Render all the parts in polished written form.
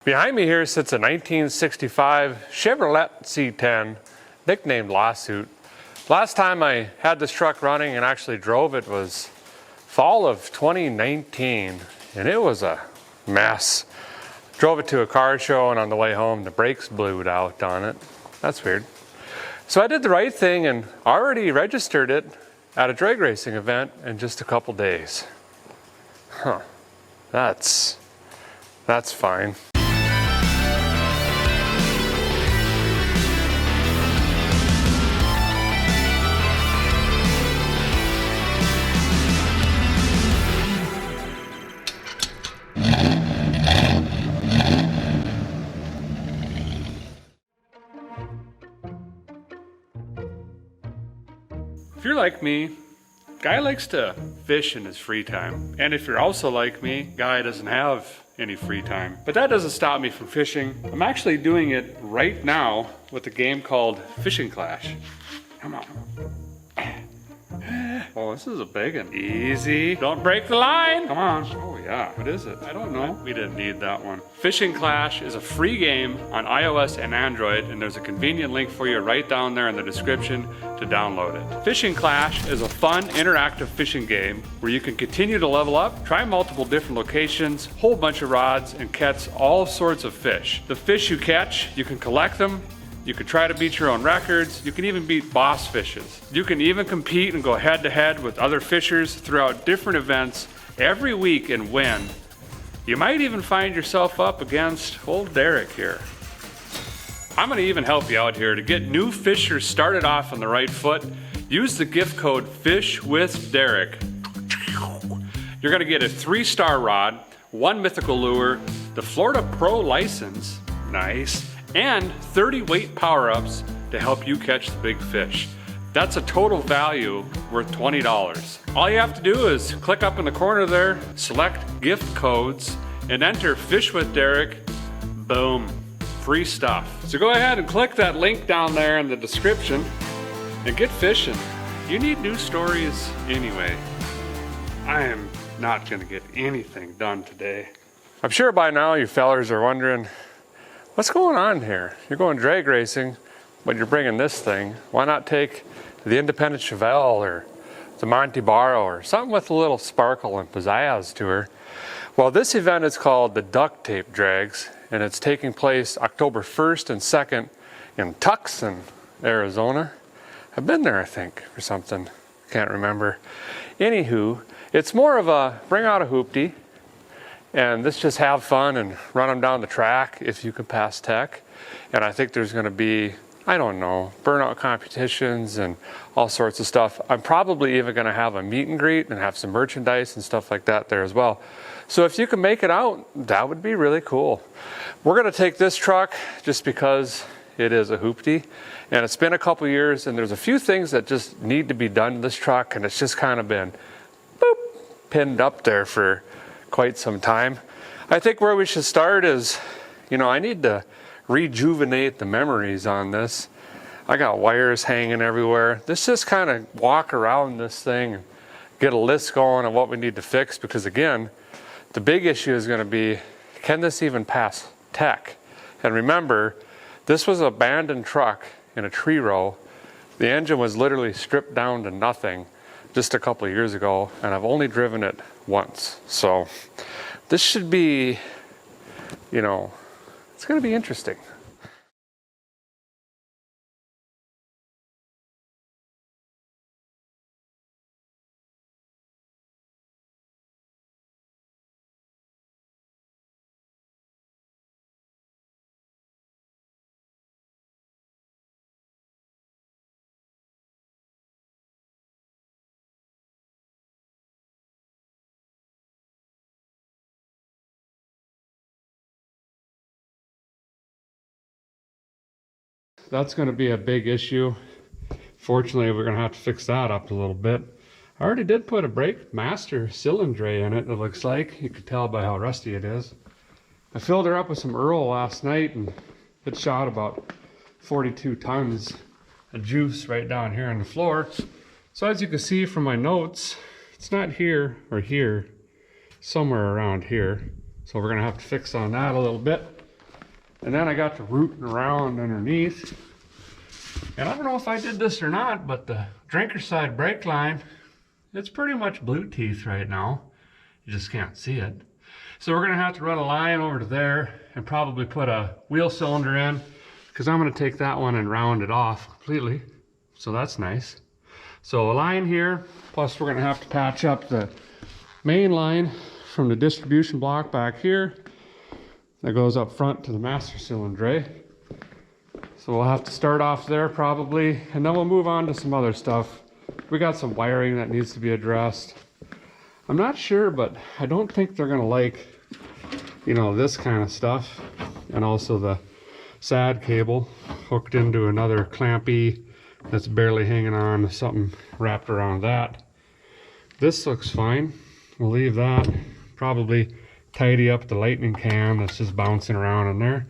Behind me here sits a 1965 Chevrolet C10, nicknamed Lawsuit. Last time I had this truck running and actually drove it was fall of 2019, and it was a mess. Drove it to a car show, and on the way home the brakes blew out on it. That's weird. So I did the right thing and already registered it at a drag racing event in just a couple days. Huh, that's fine. If you're like me, Guy likes to fish in his free time. And if you're also like me, Guy doesn't have any free time. But that doesn't stop me from fishing. I'm actually doing it right now with a game called Fishing Clash. Come on. Oh, this is a big one. Easy. Don't break the line. Come on. Oh yeah. What is it? I don't know. We didn't need that one. Fishing Clash is a free game on iOS and Android, and there's a convenient link for you right down there in the description to download it. Fishing Clash is a fun, interactive fishing game where you can continue to level up, try multiple different locations, whole bunch of rods, and catch all sorts of fish. The fish you catch, you can collect them. You can try to beat your own records. You can even beat boss fishes. You can even compete and go head to head with other fishers throughout different events every week and win. You might even find yourself up against old Derek here. I'm gonna even help you out here. To get new fishers started off on the right foot, use the gift code FISHWITHDEREK. You're gonna get a 3-star rod, 1 mythical lure, the Florida Pro license, nice, and 30 weight power-ups to help you catch the big fish. That's a total value worth $20. All you have to do is click up in the corner there, select gift codes, and enter Fish with Derek. Boom, free stuff. So go ahead and click that link down there in the description and get fishing. You need news stories anyway. I am not gonna get anything done today. I'm sure by now you fellers are wondering, what's going on here? You're going drag racing, but you're bringing this thing. Why not take the Independent Chevelle or the Monte Barro or something with a little sparkle and pizzazz to her? Well, this event is called the Duct Tape Drags, and it's taking place October 1st and 2nd in Tucson, Arizona. I've been there, I think, or something. Can't remember. Anywho, it's more of a bring out a hoopty, and let's just have fun and run them down the track if you can pass tech. And I think there's going to be, I don't know, burnout competitions and all sorts of stuff. I'm probably even going to have a meet and greet and have some merchandise and stuff like that there as well. So if you can make it out, that would be really cool. We're going to take this truck just because it is a hoopty, and it's been a couple years, and there's a few things that just need to be done to this truck, and it's just kind of been boop, pinned up there for quite some time. I think where we should start is, I need to rejuvenate the memories on this. I got wires hanging everywhere. Let's just kind of walk around this thing and get a list going of what we need to fix, because again, the big issue is going to be, can this even pass tech? And remember, this was an abandoned truck in a tree row. The engine was literally stripped down to nothing just a couple of years ago, and I've only driven it once. So this should be, it's going to be interesting. That's going to be a big issue. Fortunately, we're going to have to fix that up a little bit. I already did put a brake master cylinder in it, it looks like. You can tell by how rusty it is. I filled her up with some Earl last night, and it shot about 42 tons of juice right down here on the floor. So as you can see from my notes, it's not here or here, somewhere around here. So we're gonna have to fix on that a little bit. And then I got to rooting around underneath. And I don't know if I did this or not, but the drinker side brake line, it's pretty much blue teeth right now. You just can't see it. So we're gonna have to run a line over to there and probably put a wheel cylinder in, because I'm gonna take that one and round it off completely. So that's nice. So a line here, plus we're gonna have to patch up the main line from the distribution block back here that goes up front to the master cylinder. So we'll have to start off there probably, and then we'll move on to some other stuff. We got some wiring that needs to be addressed. I'm not sure, but I don't think they're gonna like, you know, this kind of stuff. And also the SAD cable hooked into another clampy that's barely hanging on, something wrapped around that. This looks fine. We'll leave that. Probably tidy up the lightning can that's just bouncing around in there.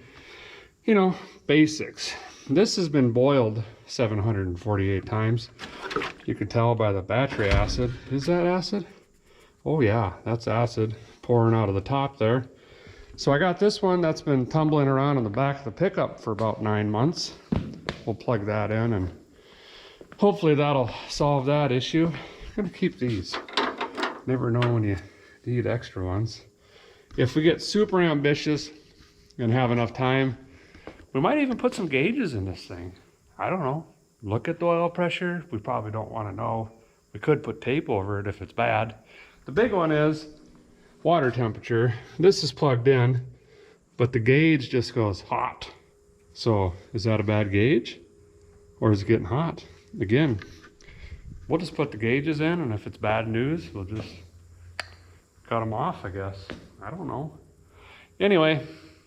You know, basics. This has been boiled 748 times. You can tell by the battery acid. Is that acid? Oh yeah, that's acid pouring out of the top there. So I got this one that's been tumbling around in the back of the pickup for about 9 months. We'll plug that in and hopefully that'll solve that issue. I'm gonna keep these. Never know when you need extra ones. If we get super ambitious and have enough time, we might even put some gauges in this thing. I don't know. Look at the oil pressure. We probably don't want to know. We could put tape over it if it's bad. The big one is water temperature. This is plugged in, but the gauge just goes hot. So is that a bad gauge? Or is it getting hot? Again, we'll just put the gauges in, and if it's bad news, we'll just cut them off, I guess. I don't know. Anyway,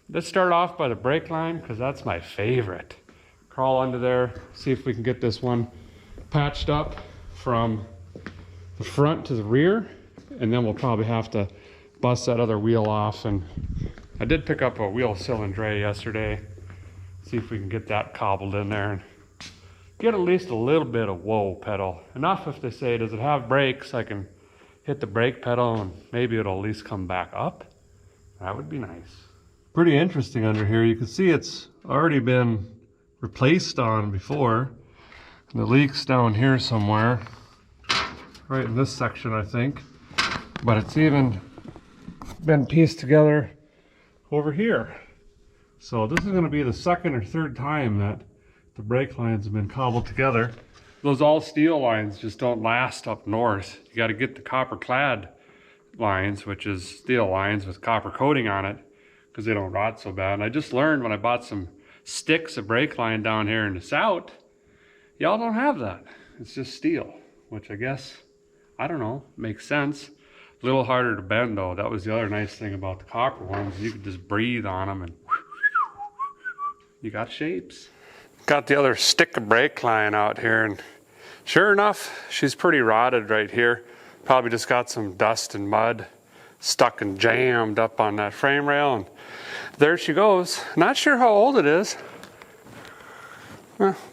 let's start off by the brake line, because that's my favorite. Crawl under there, see if we can get this one patched up from the front to the rear, and then we'll probably have to bust that other wheel off. And I did pick up a wheel cylinder yesterday. See if we can get that cobbled in there and get at least a little bit of whoa pedal. Enough if they say, does it have brakes? I can hit the brake pedal and maybe it'll at least come back up. That would be nice. Pretty interesting under here. You can see it's already been replaced on before. The leak's down here somewhere. Right in this section, I think. But it's even been pieced together over here. So this is going to be the second or third time that the brake lines have been cobbled together. Those all steel lines just don't last up north. You got to get the copper clad lines, which is steel lines with copper coating on it, because they don't rot so bad. And I just learned when I bought some sticks of brake line down here in the south, y'all don't have that. It's just steel, which I guess, I don't know, makes sense. A little harder to bend though. That was the other nice thing about the copper ones. You could just breathe on them and you got shapes. Got the other stick of brake line out here, and sure enough, she's pretty rotted right here. Probably just got some dust and mud stuck and jammed up on that frame rail, and there she goes. Not sure how old it is.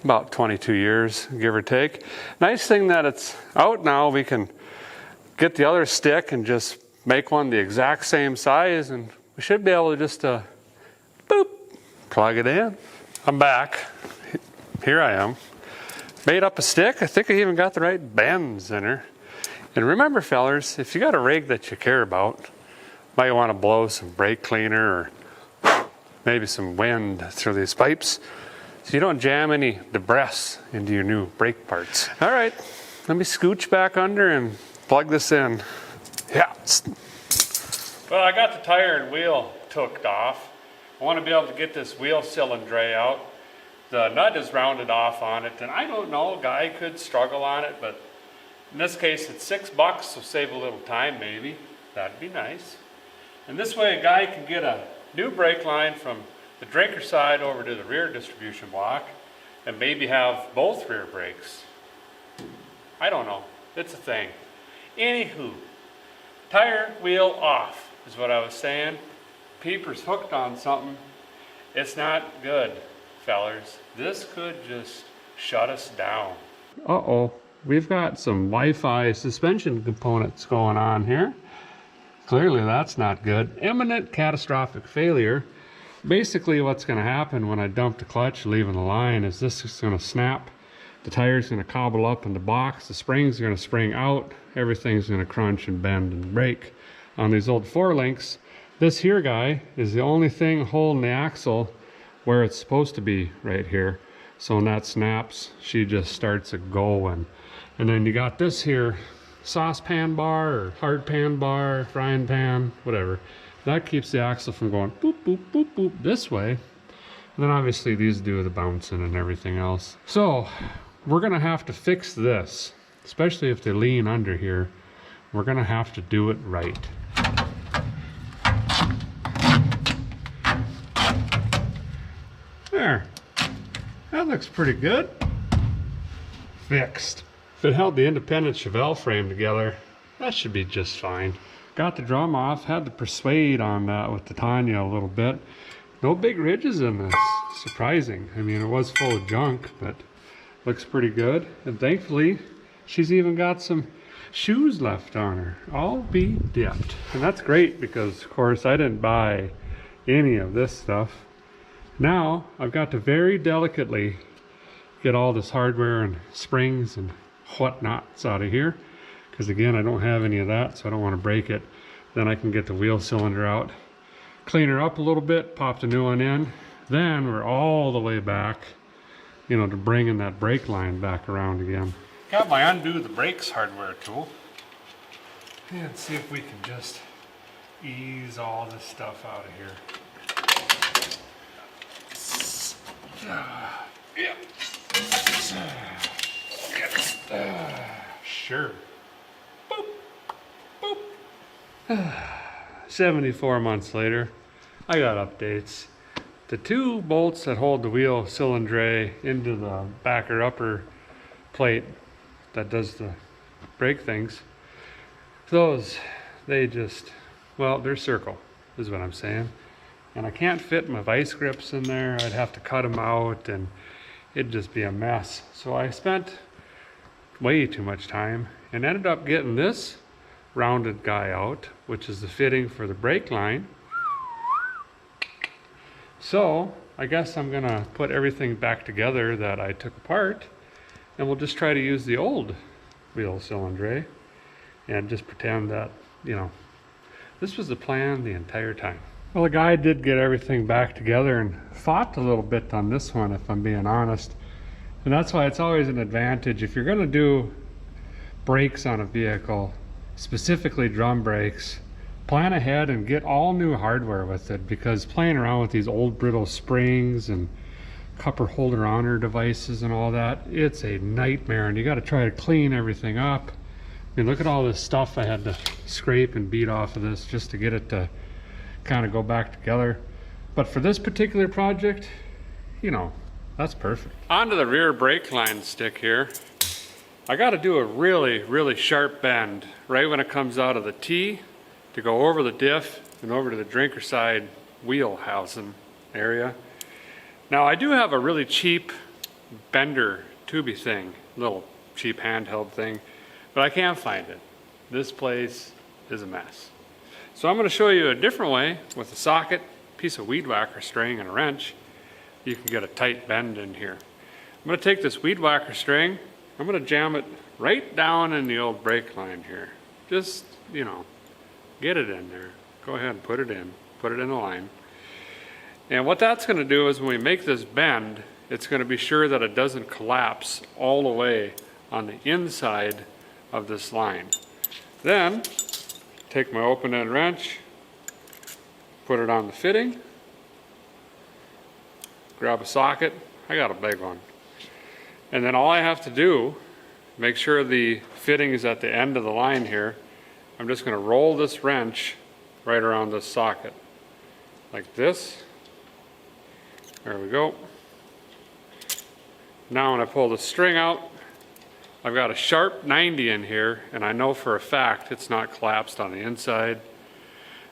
About 22 years, give or take. Nice thing that it's out now. We can get the other stick and just make one the exact same size, and we should be able to just boop, plug it in. I'm back. Here I am. Made up a stick. I think I even got the right bends in her. And remember, fellers, if you got a rig that you care about, might want to blow some brake cleaner or maybe some wind through these pipes so you don't jam any debris into your new brake parts. All right, let me scooch back under and plug this in. Yeah. Well, I got the tire and wheel tooked off. I want to be able to get this wheel cylinder out. The nut is rounded off on it, and I don't know, a guy could struggle on it, but in this case it's $6, so save a little time maybe. That'd be nice. And this way a guy can get a new brake line from the drinker side over to the rear distribution block and maybe have both rear brakes. I don't know, it's a thing. Anywho, tire wheel off is what I was saying. Peeper's hooked on something. It's not good, fellers. This could just shut us down. Uh-oh, we've got some Wi-Fi suspension components going on here. Clearly that's not good. Imminent catastrophic failure. Basically what's going to happen when I dump the clutch leaving the line is this is going to snap. The tire's going to cobble up in the box. The springs are going to spring out. Everything's going to crunch and bend and break. On these old 4-links, this here guy is the only thing holding the axle where it's supposed to be, right here. So when that snaps, she just starts it going. And then you got this here saucepan bar or hard pan bar, frying pan, whatever. That keeps the axle from going boop, boop, boop, boop this way. And then obviously these do the bouncing and everything else. So we're gonna have to fix this, especially if they lean under here. We're gonna have to do it right. There, that looks pretty good. Fixed. If it held the independent Chevelle frame together, that should be just fine. Got the drum off, had to persuade on that with the Tanya a little bit. No big ridges in this, surprising. I mean, it was full of junk, but looks pretty good. And thankfully, she's even got some shoes left on her, all be dipped. And that's great because, of course, I didn't buy any of this stuff. Now, I've got to very delicately get all this hardware and springs and whatnots out of here. Because again, I don't have any of that, so I don't want to break it. Then I can get the wheel cylinder out, clean her up a little bit, pop the new one in. Then we're all the way back, you know, to bringing that brake line back around again. Got my undo the brakes hardware tool. And see if we can just ease all this stuff out of here. Sure. Boop. Boop. 74 months later, I got updates. The 2 bolts that hold the wheel cylinder into the back or upper plate that does the brake things, those, they just, well, they're circle, is what I'm saying. And I can't fit my vice grips in there. I'd have to cut them out and it'd just be a mess. So I spent way too much time and ended up getting this rounded guy out, which is the fitting for the brake line. So I guess I'm gonna put everything back together that I took apart, and we'll just try to use the old wheel cylinder and just pretend that, you know, this was the plan the entire time. Well, the guy did get everything back together and fought a little bit on this one, if I'm being honest. And that's why it's always an advantage if you're gonna do brakes on a vehicle, specifically drum brakes, plan ahead and get all new hardware with it, because playing around with these old brittle springs and copper holder honor devices and all that, it's a nightmare, and you got to try to clean everything up. I mean, look at all this stuff I had to scrape and beat off of this just to get it to kind of go back together. But for this particular project, you know, that's perfect. Onto the rear brake line stick here. I got to do a really sharp bend right when it comes out of the T to go over the diff and over to the drinker side wheel housing area. Now I do have a really cheap bender tubey thing, little cheap handheld thing, but I can't find it. This place is a mess. So I'm going to show you a different way with a socket, piece of weed whacker string, and a wrench. You can get a tight bend in here. I'm going to take this weed whacker string, I'm going to jam it right down in the old brake line here. Just, you know, get it in there. Go ahead and put it in the line. And what that's going to do is when we make this bend, it's going to be sure that it doesn't collapse all the way on the inside of this line. Then, take my open-end wrench, put it on the fitting, grab a socket. I got a big one. And then all I have to do, make sure the fitting is at the end of the line here. I'm just going to roll this wrench right around this socket, like this. There we go. Now when I pull the string out, I've got a sharp 90 in here, and I know for a fact it's not collapsed on the inside.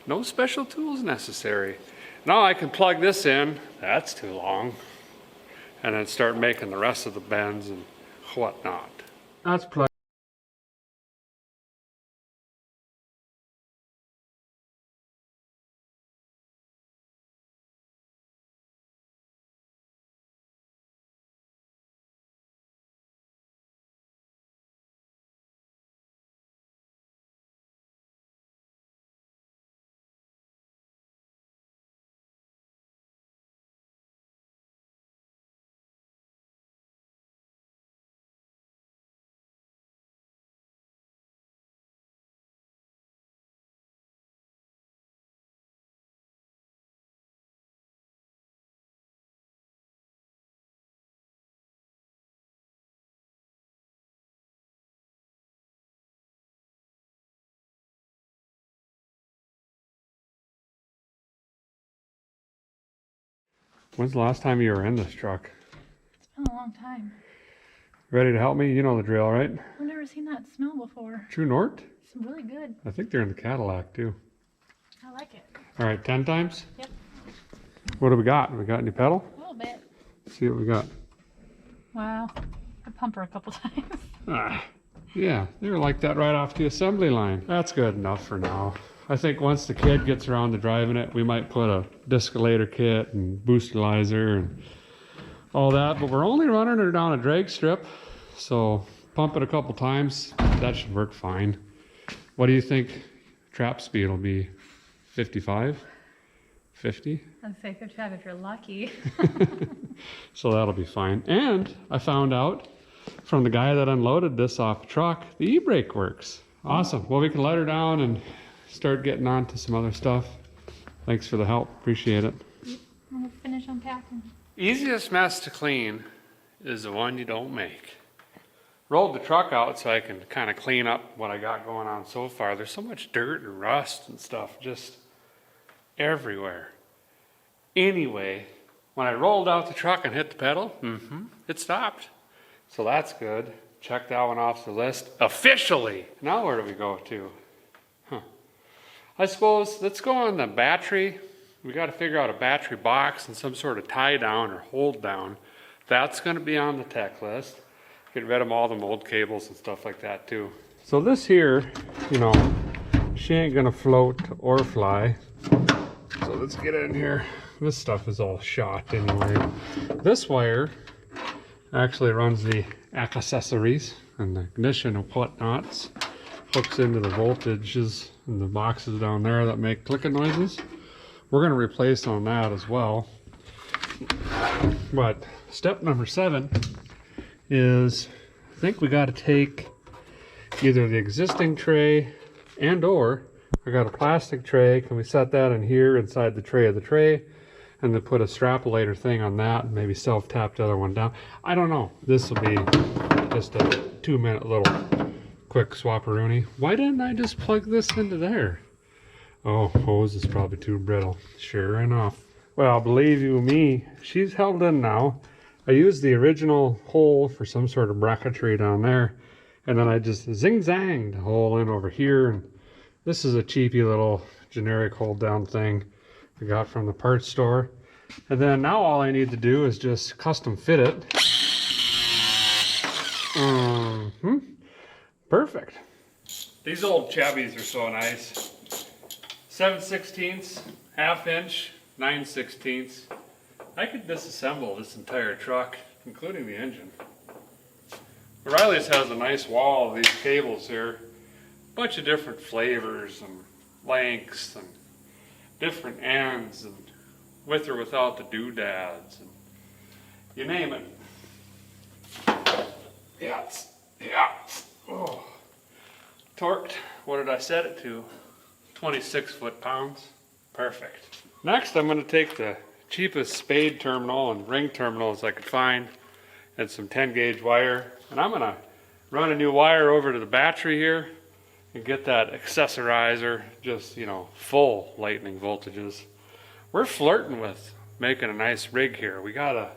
No special tools necessary. Now I can plug this in, that's too long, and then start making the rest of the bends and whatnot. That's plugged. When's the last time you were in this truck? It's been a long time. Ready to help me? You know the drill, right? I've never seen that smell before. True North? It's really good. I think they're in the Cadillac too. I like it. All right, 10 times? Yep. What do we got? We got any pedal? A little bit. Let's see what we got. Wow. I pump her a couple times. Yeah, they were like that right off the assembly line. That's good enough for now. I think once the kid gets around to driving it, we might put a discolator kit and boostilizer and all that, but we're only running her down a drag strip, so pump it a couple times, that should work fine. What do you think trap speed will be? 55? 50? I'd say 55 if you're lucky. So that'll be fine. And I found out from the guy that unloaded this off the truck, the e-brake works. Awesome. Well, we can let her down and start getting on to some other stuff. Thanks for the help. Appreciate it. I'm gonna finish unpacking. Easiest mess to clean is the one you don't make. Rolled the truck out so I can kind of clean up what I got going on so far. There's so much dirt and rust and stuff just everywhere. Anyway, when I rolled out the truck and hit the pedal, it stopped. So that's good. Check that one off the list officially. Now where do we go to? I suppose let's go on the battery. We got to figure out a battery box and some sort of tie down or hold down. That's going to be on the tech list. Get rid of all the mold cables and stuff like that too. So this here, you know, she ain't going to float or fly. So let's get in here. This stuff is all shot anyway. This wire actually runs the accessories and the ignition and whatnots. Hooks into the voltages and the boxes down there that make clicking noises. We're going to replace on that as well. But step number 7 is, I think we got to take either the existing tray and or I got a plastic tray. Can we set that in here inside the tray of the tray and then put a strapulator thing on that and maybe self-tap the other one down? I don't know. This will be just a 2-minute little quick swap-a-rooney. Why didn't I just plug this into there? Oh, hose is probably too brittle. Sure enough. Well, believe you me, she's held in now. I used the original hole for some sort of bracketry down there, and then I just zing-zanged a hole in over here. And this is a cheapy little generic hold-down thing I got from the parts store. And then now all I need to do is just custom fit it. Perfect. These old Chevys are so nice. 7/16, 1/2 inch, 9/16. I could disassemble this entire truck, including the engine. O'Reilly's has a nice wall of these cables here. Bunch of different flavors and lengths and different ends and with or without the doodads and you name it. Yeah. Oh. Torqued, what did I set it to? 26 foot-pounds. Perfect. Next I'm going to take the cheapest spade terminal and ring terminals I could find and some 10 gauge wire, and I'm going to run a new wire over to the battery here and get that accessorizer just, you know, full lightning voltages. We're flirting with making a nice rig here. We gotta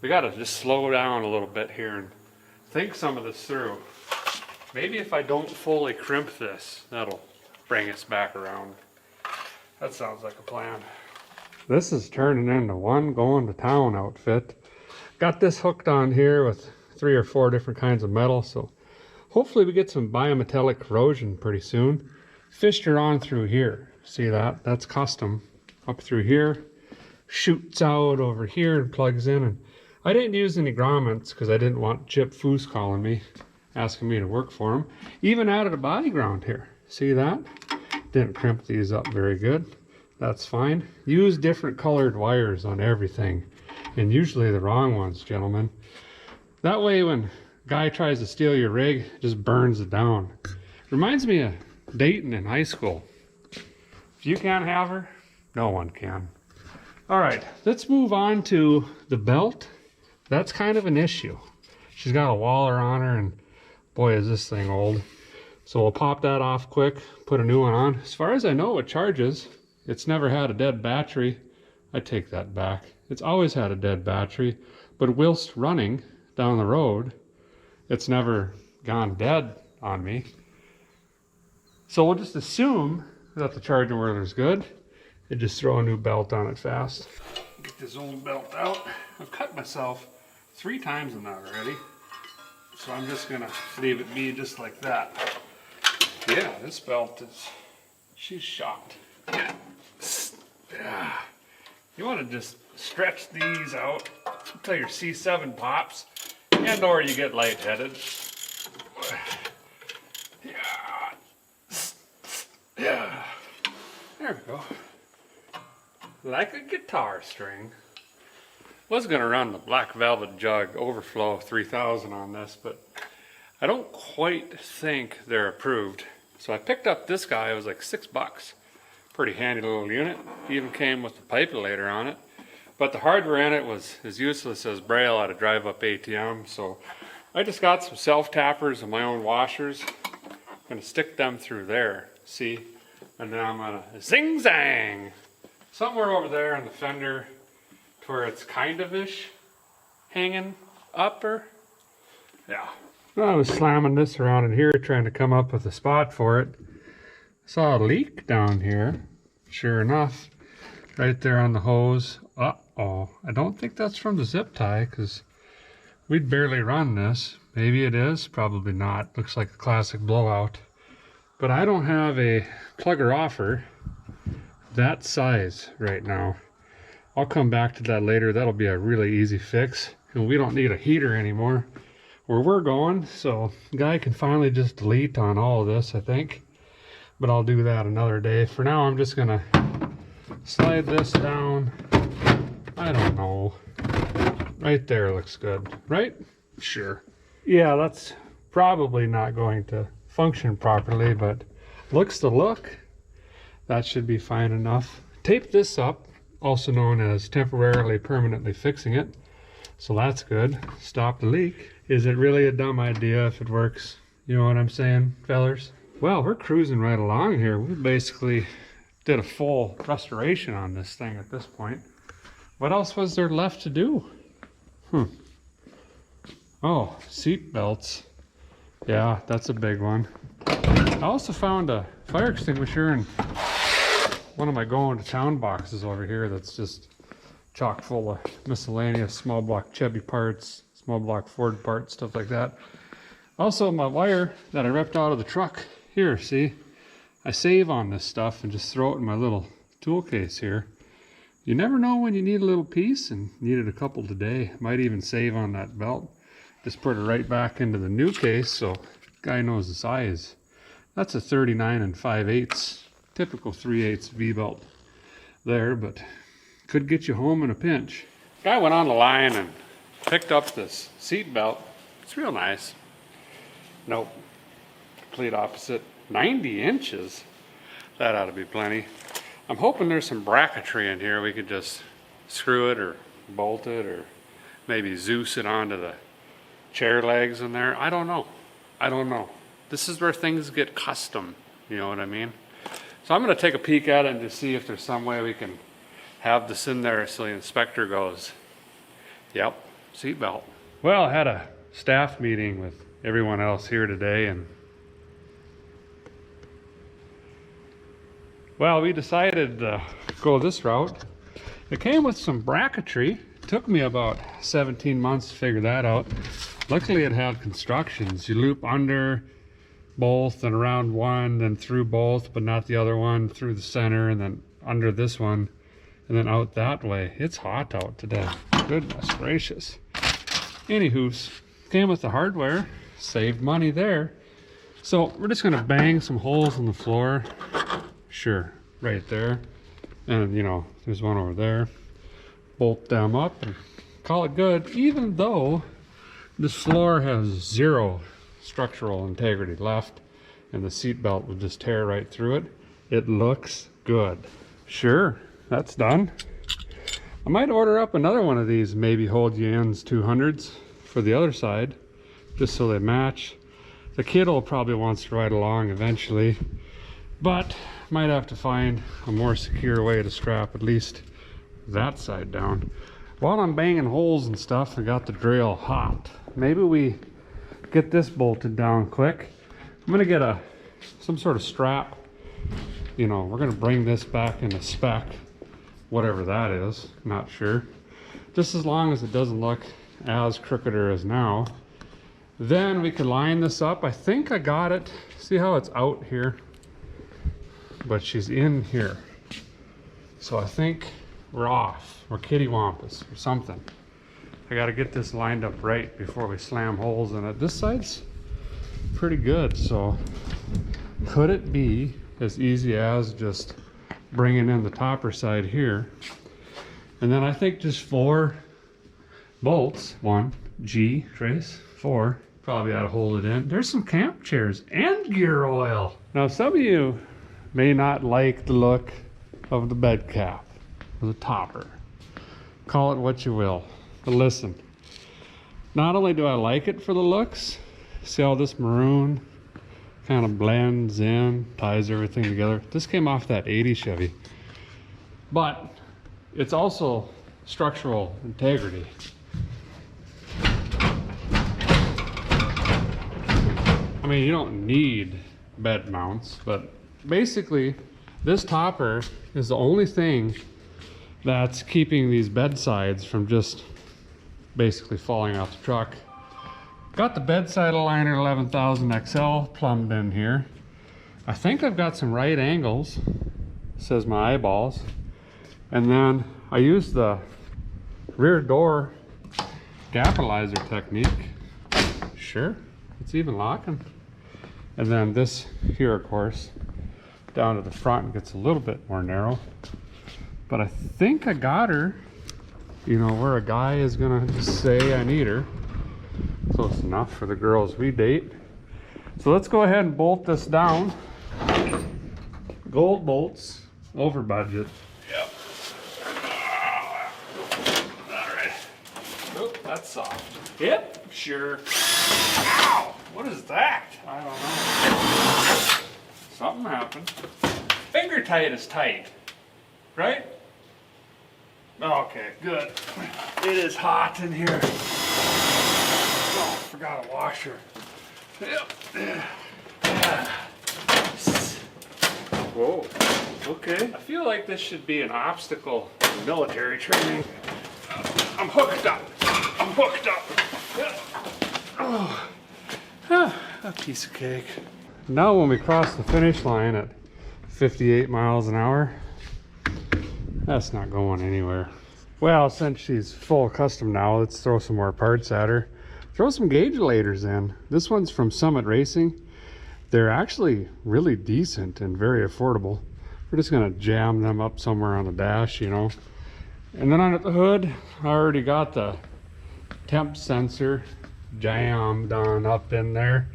just slow down a little bit here and think some of this through. Maybe if I don't fully crimp this, that'll bring us back around. That sounds like a plan. This is turning into one going to town outfit. Got this hooked on here with 3 or 4 different kinds of metal, so hopefully we get some bimetallic corrosion pretty soon. Fished her on through here. See that? That's custom. Up through here, shoots out over here and plugs in. And I didn't use any grommets because I didn't want Chip Foose calling me, asking me to work for him. Even added a body ground here. See that? Didn't crimp these up very good. That's fine. Use different colored wires on everything, and usually the wrong ones, gentlemen. That way when a guy tries to steal your rig, it just burns it down. Reminds me of dating in high school. If you can't have her, no one can. All right, let's move on to the belt. That's kind of an issue. She's got a Waller on her, and boy, is this thing old. So we'll pop that off quick, put a new one on. As far as I know, it charges. It's never had a dead battery. I take that back. It's always had a dead battery, but whilst running down the road, it's never gone dead on me. So we'll just assume that the charging whirler is good and just throw a new belt on it fast. Get this old belt out. I've cut myself 3 times in that already. So I'm just gonna leave it be just like that. Yeah, this belt she's shot. Yeah. You wanna just stretch these out until your C10 pops and or you get lightheaded. Yeah. There we go. Like a guitar string. Was gonna run the Black Velvet Jug Overflow 3000 on this, but I don't quite think they're approved. So I picked up this guy. It was like $6. Pretty handy little unit. Even came with the pipe later on it. But the hardware in it was as useless as Braille at a drive-up ATM. So I just got some self-tappers and my own washers. I'm gonna stick them through there, see? And then I'm gonna zing-zang! Somewhere over there in the fender to where it's kind of-ish hanging upper. Yeah. Well, I was slamming this around in here trying to come up with a spot for it. Saw a leak down here. Sure enough, right there on the hose. Uh-oh. I don't think that's from the zip tie because we'd barely run this. Maybe it is, probably not. Looks like a classic blowout. But I don't have a plugger offer that size right now. I'll come back to that later. That'll be a really easy fix. And we don't need a heater anymore where we're going. So the guy can finally just delete on all of this, I think. But I'll do that another day. For now, I'm just gonna slide this down. I don't know. Right there looks good, right? Sure. Yeah, that's probably not going to function properly, but looks to look. That should be fine enough. Tape this up, also known as temporarily permanently fixing it. So that's good. Stop the leak. Is it really a dumb idea if it works? You know what I'm saying, fellers? Well, we're cruising right along here. We basically did a full restoration on this thing at this point. What else was there left to do? Oh, seat belts. Yeah, that's a big one. I also found a fire extinguisher in one of my going to town boxes over here that's just chock full of miscellaneous small block Chevy parts, small block Ford parts, stuff like that. Also, my wire that I ripped out of the truck. Here, see? I save on this stuff and just throw it in my little tool case here. You never know when you need a little piece, and needed a couple today. Might even save on that belt. Just put it right back into the new case so guy knows the size. That's a 39 5/8, typical 3/8 V-belt there, but could get you home in a pinch. Guy went on the line and picked up this seat belt. It's real nice. Nope, complete opposite. 90 inches. That ought to be plenty. I'm hoping there's some bracketry in here. We could just screw it or bolt it or maybe Zeus it onto the chair legs in there. I don't know. I don't know. This is where things get custom. You know what I mean? So I'm going to take a peek at it and just see if there's some way we can have this in there so the inspector goes, yep, seatbelt. Well, I had a staff meeting with everyone else here today, and well, we decided to go this route. It came with some bracketry. It took me about 17 months to figure that out. Luckily it had constructions. You loop under both and around one, then through both, but not the other one, through the center, and then under this one, and then out that way. It's hot out today. Goodness gracious. Anywho's, came with the hardware, saved money there. So we're just gonna bang some holes in the floor. Sure, right there. And you know, there's one over there. Bolt them up and call it good, even though this floor has 0 structural integrity left and the seat belt will just tear right through it. It looks good. Sure, that's done. I might order up another one of these maybe hold you ins 200s for the other side, just so they match. The kid'll probably wants to ride along eventually, but might have to find a more secure way to strap at least that side down. While I'm banging holes and stuff, I got the drill hot. Maybe we get this bolted down quick. I'm gonna get some sort of strap. You know, we're gonna bring this back into spec, whatever that is, not sure. Just as long as it doesn't look as crookeder as now. Then we can line this up. I think I got it. See how it's out here? But she's in here. So I think we're off. We're kittywampus or something. I gotta get this lined up right before we slam holes in it. This side's pretty good, so could it be as easy as just bringing in the topper side here? And then I think just 4 bolts. 1, G, trace, 4. Probably ought to hold it in. There's some camp chairs and gear oil. Now some of you may not like the look of the bed cap or the topper. Call it what you will. But listen, not only do I like it for the looks, see how this maroon kind of blends in, ties everything together. This came off that 80 Chevy, but it's also structural integrity. I mean, you don't need bed mounts, but basically this topper is the only thing that's keeping these bed sides from just basically falling off the truck. Got the bedside aligner 11,000 XL plumbed in here. I think I've got some right angles, says my eyeballs. And then I used the rear door gapitalizer technique. Sure, it's even locking. And then this here, of course, down to the front gets a little bit more narrow. But I think I got her, you know, where a guy is gonna just say I need her. Close enough for the girls we date. So let's go ahead and bolt this down. Gold bolts, over budget. Yep. All right. Oh, that's soft. Yep, sure. Ow! What is that? I don't know. Something happened. Finger tight is tight, right? Okay, good. It is hot in here. Oh, forgot a washer. Yep. Yeah. Whoa. Okay. I feel like this should be an obstacle in military training. I'm hooked up. I'm hooked up. Oh. A piece of cake. Now when we cross the finish line at 58 miles an hour, that's not going anywhere. Well, since she's full custom now, let's throw some more parts at her. Throw some Gage laters in. This one's from Summit Racing. They're actually really decent and very affordable. We're just gonna jam them up somewhere on the dash, you know. And then on the hood, I already got the temp sensor jammed on up in there.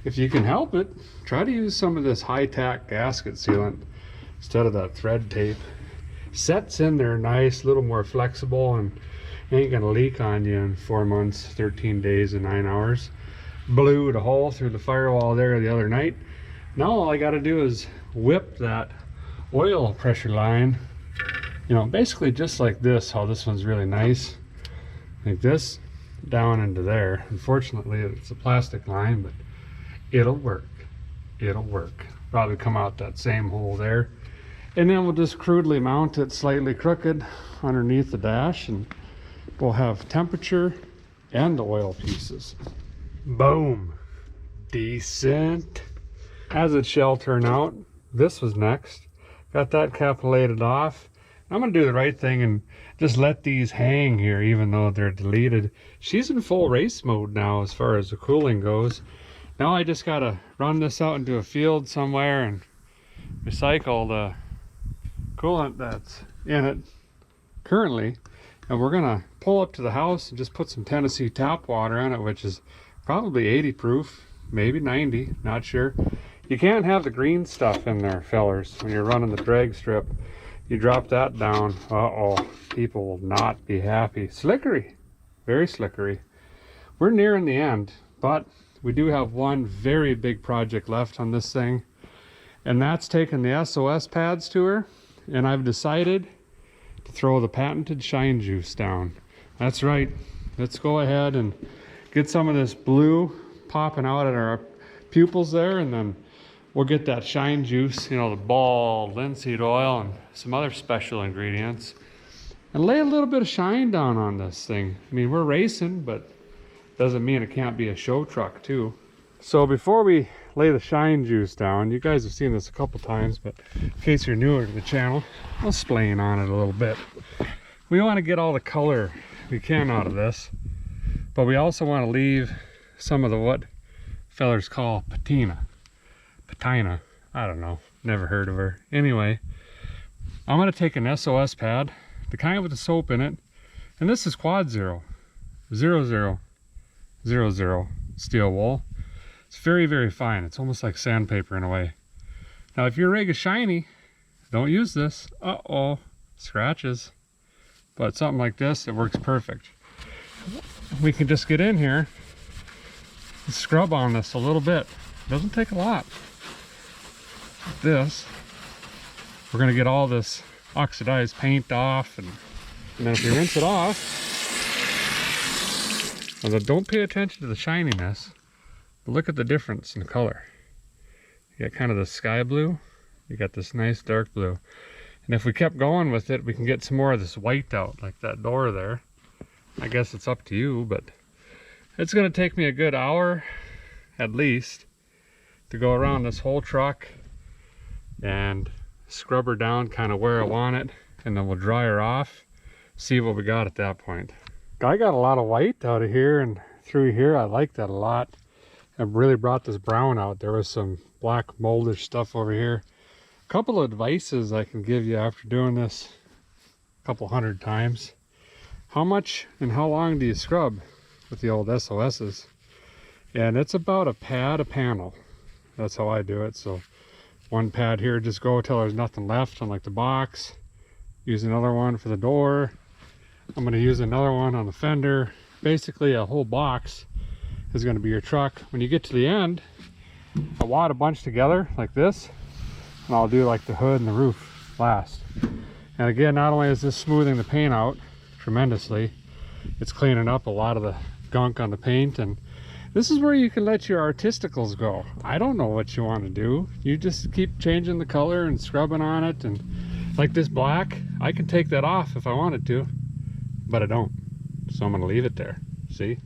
If you can help it, try to use some of this high-tack gasket sealant instead of that thread tape. Sets in there nice, a little more flexible, and ain't gonna leak on you in 4 months, 13 days, and 9 hours. Blew a hole through the firewall there the other night. Now all I gotta do is whip that oil pressure line, you know, basically just like this, how this one's really nice. Like this, down into there. Unfortunately, it's a plastic line, but it'll work. It'll work. Probably come out that same hole there. And then we'll just crudely mount it slightly crooked underneath the dash, and we'll have temperature and the oil pieces. Boom. Decent. As it shall turn out, this was next. Got that capillated off. I'm gonna do the right thing and just let these hang here even though they're deleted. She's in full race mode now as far as the cooling goes. Now I just gotta run this out into a field somewhere and recycle the coolant that's in it currently. And we're gonna pull up to the house and just put some Tennessee tap water in it, which is probably 80 proof, maybe 90, not sure. You can't have the green stuff in there, fellers, when you're running the drag strip. You drop that down, uh-oh, people will not be happy. Slickery, very slickery. We're nearing the end, but we do have one very big project left on this thing, and that's taking the SOS pads to her. And I've decided to to throw the patented shine juice down. That's right. Let's go ahead and get some of this blue popping out at our pupils there, and then we'll get that shine juice, you know, the ball, linseed oil, and some other special ingredients, and lay a little bit of shine down on this thing. I mean, we're racing, but doesn't mean it can't be a show truck too. So before we lay the shine juice down, you guys have seen this a couple times, but in case you're newer to the channel, I'll explain on it a little bit. We want to get all the color we can out of this, but we also want to leave some of the what fellers call patina. I don't know, never heard of her. Anyway, I'm going to take an SOS pad, the kind with the soap in it, and this is quad 00000 steel wool. It's very, very fine. It's almost like sandpaper in a way. Now, if your rig is shiny, don't use this. Uh-oh, scratches. But something like this, it works perfect. We can just get in here and scrub on this a little bit. It doesn't take a lot. Like this. We're gonna get all this oxidized paint off, and then if you rinse it off, and then don't pay attention to the shininess, but look at the difference in color. You got kind of the sky blue, you got this nice dark blue. And if we kept going with it, we can get some more of this white out, like that door there. I guess it's up to you, but it's gonna take me a good hour, at least, to go around this whole truck and scrub her down kind of where I want it, and then we'll dry her off, see what we got at that point. I got a lot of white out of here and through here. I like that a lot. It really brought this brown out. There was some black moldish stuff over here. A couple of advices I can give you after doing this a couple hundred times. How much and how long do you scrub with the old SOSs? And it's about a pad a panel. That's how I do it. So one pad here, just go till there's nothing left on like the box. Use another one for the door. I'm going to use another one on the fender. Basically a whole box is going to be your truck. When you get to the end, I wad a bunch together like this, and I'll do like the hood and the roof last. And again, not only is this smoothing the paint out tremendously, it's cleaning up a lot of the gunk on the paint. And this is where you can let your artisticals go. I don't know what you want to do. You just keep changing the color and scrubbing on it. And like this black, I can take that off if I wanted to, but I don't. So I'm going to leave it there. See?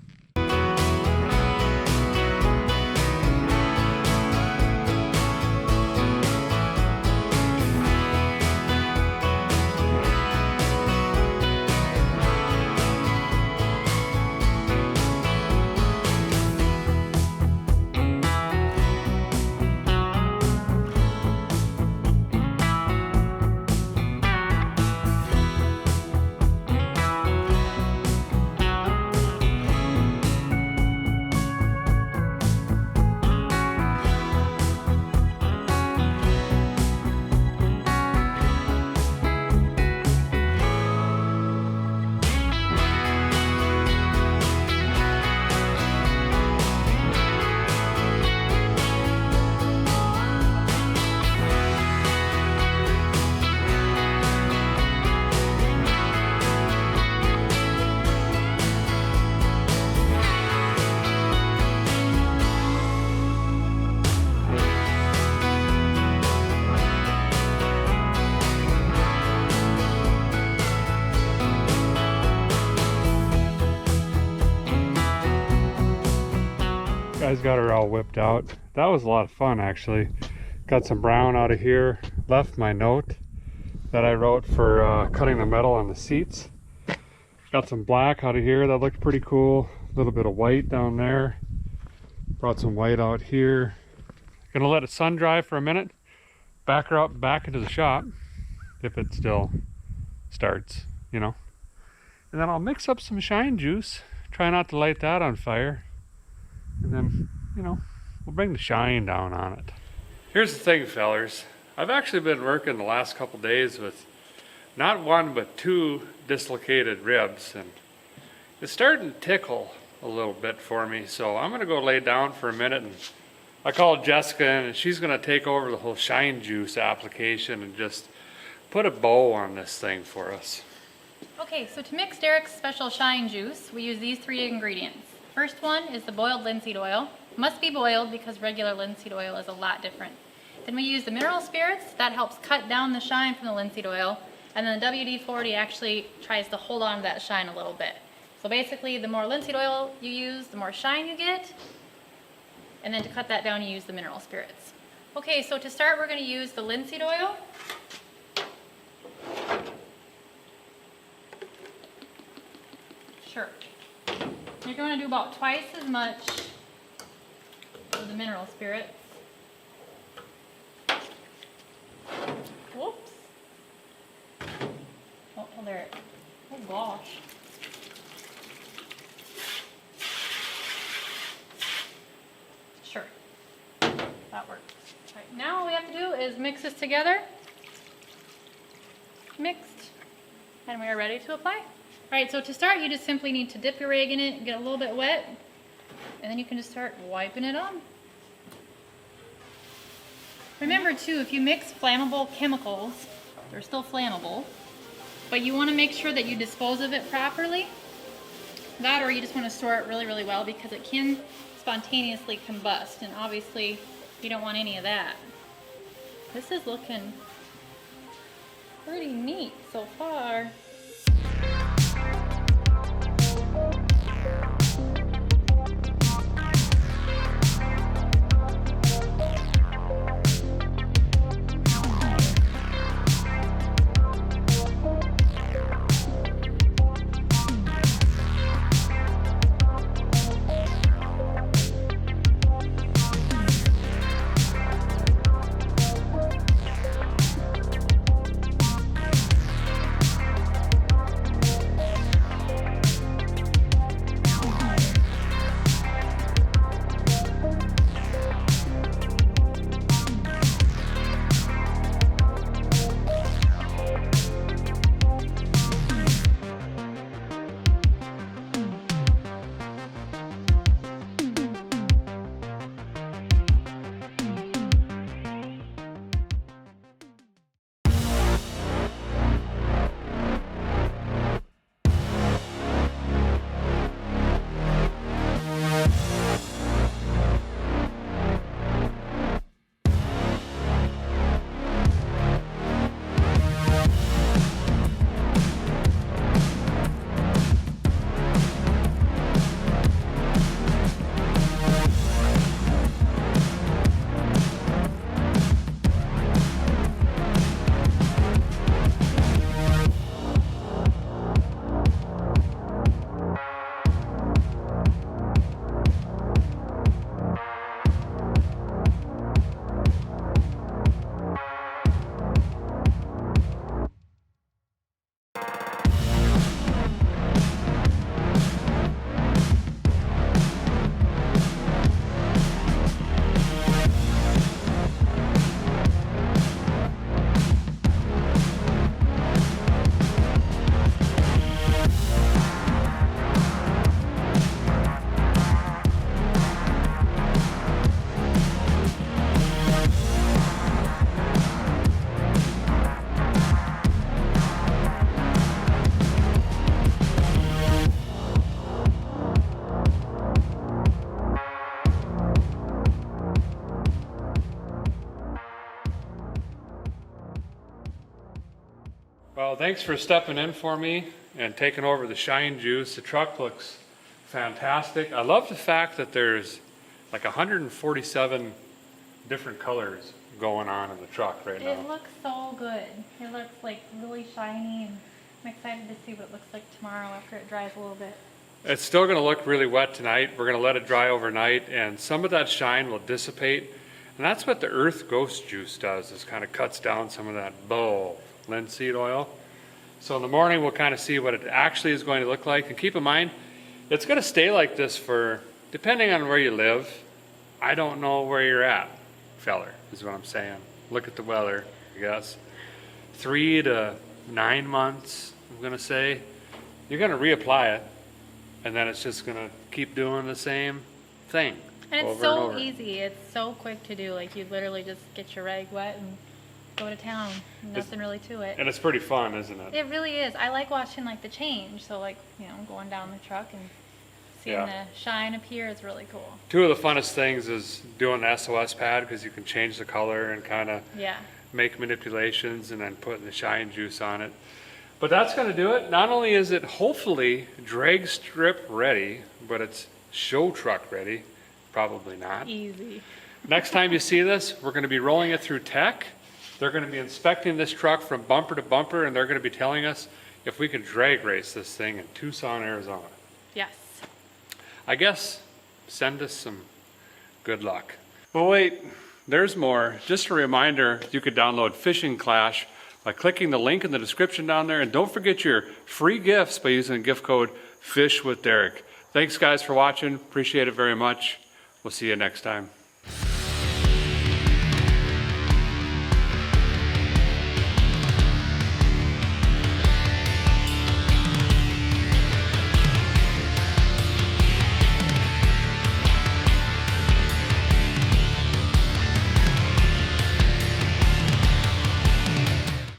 Guys got her all whipped out. That was a lot of fun actually. Got some brown out of here. Left my note that I wrote for cutting the metal on the seats. Got some black out of here. That looked pretty cool. A little bit of white down there. Brought some white out here. Gonna let it sun dry for a minute. Back her up back into the shop if it still starts, you know. And then I'll mix up some shine juice. Try not to light that on fire. And then, you know, we'll bring the shine down on it. Here's the thing, fellers. I've actually been working the last couple days with not one but two dislocated ribs, and it's starting to tickle a little bit for me. So I'm gonna go lay down for a minute, and I called Jessica and she's gonna take over the whole shine juice application and just put a bow on this thing for us. Okay, so to mix Derek's special shine juice, we use these 3 ingredients. First one is the boiled linseed oil. Must be boiled because regular linseed oil is a lot different. Then we use the mineral spirits. That helps cut down the shine from the linseed oil. And then the WD-40 actually tries to hold on to that shine a little bit. So basically, the more linseed oil you use, the more shine you get. And then to cut that down, you use the mineral spirits. Okay, so to start, we're going to use the linseed oil. Sure. You're going to do about twice as much of the mineral spirits. Whoops. Oh, there. Oh gosh. Sure. That works. All right, now all we have to do is mix this together. Mixed. And we are ready to apply. Alright, so to start, you just simply need to dip your rag in it, get a little bit wet, and then you can just start wiping it on. Remember too, if you mix flammable chemicals, they're still flammable, but you want to make sure that you dispose of it properly. That, or you just want to store it really, really well, because it can spontaneously combust, and obviously you don't want any of that. This is looking pretty neat so far. Well, thanks for stepping in for me and taking over the shine juice. The truck looks fantastic. I love the fact that there's like 147 different colors going on in the truck right now. It looks so good. It looks like really shiny, and I'm excited to see what it looks like tomorrow after it dries a little bit. It's still going to look really wet tonight. We're going to let it dry overnight, and some of that shine will dissipate. And that's what the Earth Ghost Juice does, is kind of cuts down some of that bow linseed oil. So in the morning, we'll kind of see what it actually is going to look like. And keep in mind, it's going to stay like this for, depending on where you live. I don't know where you're at, feller, is what I'm saying. Look at the weather, I guess. 3 to 9 months, I'm going to say. You're going to reapply it, and then it's just going to keep doing the same thing. And it's over so and over. easy. It's so quick to do. Like, you literally just get your rag wet and go to town. Nothing really to it. And it's pretty fun, isn't it? It really is. I like watching like the change. So like, you know, going down the truck and seeing the shine appear is really cool. Two of the funnest things is doing the SOS pad because you can change the color and kind of make manipulations and then putting the shine juice on it. But that's going to do it. Not only is it hopefully drag strip ready, but it's show truck ready. Probably not. Easy. Next time you see this, we're going to be rolling it through tech. They're going to be inspecting this truck from bumper to bumper, and they're going to be telling us if we can drag race this thing in Tucson, Arizona. Yes. I guess send us some good luck. But wait, there's more. Just a reminder, you could download Fishing Clash by clicking the link in the description down there. And don't forget your free gifts by using the gift code FISHWITHDerek. Thanks guys for watching. Appreciate it very much. We'll see you next time.